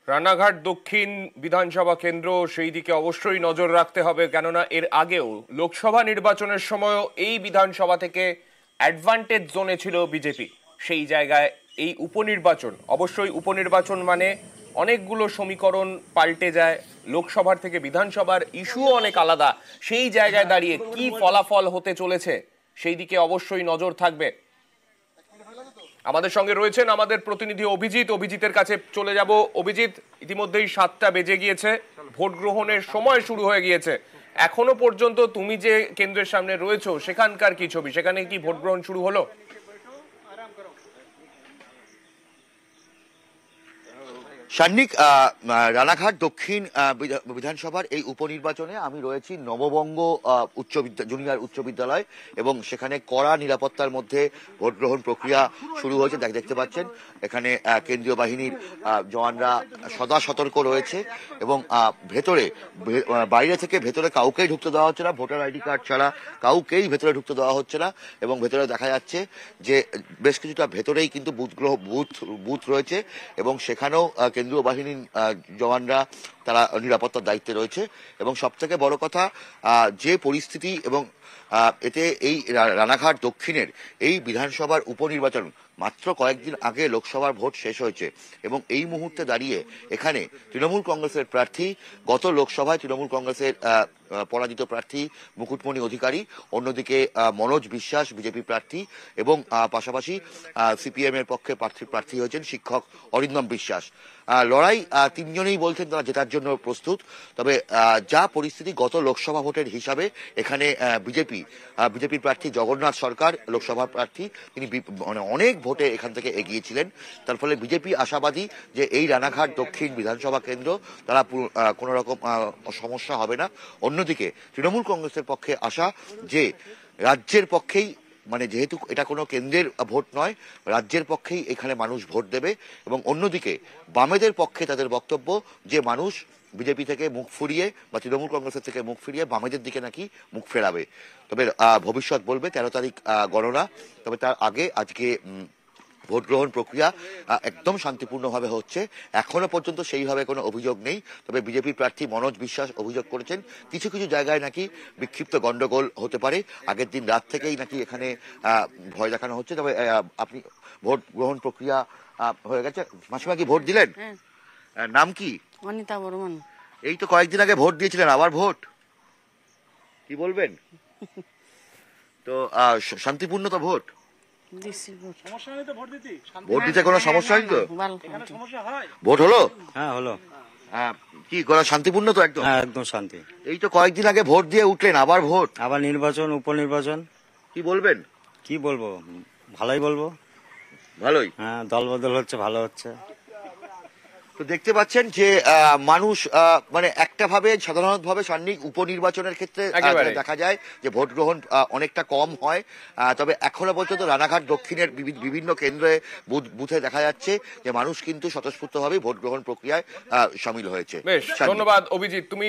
রানাঘাট দক্ষিণ বিধানসভা কেন্দ্র, সেই দিকে অবশ্যই নজর রাখতে হবে, কেননা এর আগেও লোকসভা নির্বাচনের সময়ও এই বিধানসভা থেকে অ্যাডভান্টেজ জোনে ছিল বিজেপি। সেই জায়গায় এই উপনির্বাচন, অবশ্যই উপনির্বাচন মানে অনেকগুলো সমীকরণ পাল্টে যায়, লোকসভার থেকে বিধানসভার ইস্যুও অনেক আলাদা। সেই জায়গায় দাঁড়িয়ে কি ফলাফল হতে চলেছে সেই দিকে অবশ্যই নজর থাকবে। আমাদের সঙ্গে রয়েছেন আমাদের প্রতিনিধি অভিজিতের কাছে চলে যাব। অভিজিৎ, ইতিমধ্যেই 7টা বেজে গিয়েছে, ভোট গ্রহণের সময় শুরু হয়ে গিয়েছে। এখনো পর্যন্ত তুমি যে কেন্দ্রের সামনে রয়েছো সেখানকার কি ছবি? সেখানে কি ভোট গ্রহণ শুরু হলো? সান্নিক, রানাঘাট দক্ষিণ বিধানসভার এই উপনির্বাচনে আমি রয়েছি নববঙ্গ জুনিয়র উচ্চ বিদ্যালয়, এবং সেখানে কড়া নিরাপত্তার মধ্যে ভোট গ্রহণ প্রক্রিয়া শুরু হয়েছে। দেখতে পাচ্ছেন এখানে কেন্দ্রীয় বাহিনীর জওয়ানরা সদা সতর্ক রয়েছে, এবং ভেতরে বাইরে থেকে ভেতরে কাউকেই ঢুকতে দেওয়া হচ্ছে না, ভোটার আইডি কার্ড ছাড়া কাউকেই ভেতরে ঢুকতে দেওয়া হচ্ছে না। এবং ভেতরে দেখা যাচ্ছে যে বেশ কিছুটা ভেতরেই কিন্তু বুথ রয়েছে, এবং সেখানেও কেন্দ্রীয় বাহিনীর জওয়ানরা তারা নিরাপত্তার দায়িত্বে রয়েছে। এবং সব থেকে বড় কথা, যে পরিস্থিতি এবং এতে এই রানাঘাট দক্ষিণের এই বিধানসভার উপনির্বাচন মাত্র কয়েকদিন আগে লোকসভার ভোট শেষ হয়েছে, এবং এই মুহূর্তে দাঁড়িয়ে এখানে তৃণমূল কংগ্রেসের প্রার্থী, গত লোকসভায় তৃণমূল কংগ্রেসের পরাজিত প্রার্থী মুকুটমণি অধিকারী, অন্যদিকে মনোজ বিশ্বাস বিজেপি প্রার্থী, এবং পাশাপাশি সিপিএম এর পক্ষে প্রার্থী হয়েছেন শিক্ষক অরিন্দম বিশ্বাস। লড়াই তিনজনেই বলছেন তারা জেতার জন্য প্রস্তুত। তবে যা পরিস্থিতি গত লোকসভা ভোটের হিসাবে এখানে বিজেপির প্রার্থী জগন্নাথ সরকার লোকসভা প্রার্থী, তিনি অনেক ভোটে এখান থেকে এগিয়েছিলেন। তার ফলে বিজেপি আশাবাদী যে এই রানাঘাট দক্ষিণ বিধানসভা কেন্দ্র তারা কোনো রকম সমস্যা হবে না। অন্যদিকে তৃণমূল কংগ্রেসের পক্ষে আশা যে রাজ্যের পক্ষেই, মানে যেহেতু এটা কোনো কেন্দ্রের ভোট নয়, রাজ্যের পক্ষেই এখানে মানুষ ভোট দেবে। এবং অন্যদিকে বামেদের পক্ষে তাদের বক্তব্য যে মানুষ বিজেপি থেকে মুখ ফিরিয়ে বা তৃণমূল কংগ্রেসের থেকে মুখ ফিরিয়ে বামেদের দিকে নাকি মুখ ফেরাবে। তবে ভবিষ্যৎ বলবে, 13 তারিখ গণনা। তবে তার আগে আজকে ভোট গ্রহণ প্রক্রিয়া একদম শান্তিপূর্ণভাবে হচ্ছে। এখনো পর্যন্ত সেইভাবে কোনো অভিযোগ নেই। তবে বিজেপির প্রার্থী মনোজ বিশ্বাস অভিযোগ করেছেন কিছু কিছু জায়গায় নাকি বিক্ষিপ্ত গন্ডগোল হতে পারে। আগের দিন রাত থেকেই নাকি এখানে ভয় দেখানো হচ্ছে। তবে আপনি ভোট গ্রহণ প্রক্রিয়া হয়ে গেছে। মাসিমা কি ভোট দিলেন? নাম কি? অনিতা বর্মন। এই তো কয়েকদিন আগে ভোট দিয়েছিলেন, আবার ভোট, কি বলবেন? তো শান্তিপূর্ণ তো ভোট? ভোট দিতে কোনো সমস্যা হয়নি তো? ভোট হলো? হ্যাঁ হলো। কি শান্তিপূর্ণ তো? একদম একদম শান্তি। এই তো কয়েকদিন আগে ভোট দিয়ে উঠলেন, আবার ভোট, আবার নির্বাচন, উপনির্বাচন, কি বলবেন? কি বলবো, ভালোই বলবো। ভালোই। হ্যাঁ, দল বদল হচ্ছে, ভালো হচ্ছে। তো দেখতে পাচ্ছেন যে মানুষ মানে একটা ভাবে সাধারণত ভাবে সান্নিক উপনির্বাচনের ক্ষেত্রে দেখা যায় যে ভোট গ্রহণ অনেকটা কম হয়। তবে এখনো পর্যন্ত রানাঘাট দক্ষিণের বিভিন্ন কেন্দ্রে বুথে দেখা যাচ্ছে যে মানুষ কিন্তু স্বতঃস্ফূর্তভাবে ভোট গ্রহণ প্রক্রিয়ায় সামিল হয়েছে। বেশ, ধন্যবাদ অভিজিৎ। তুমি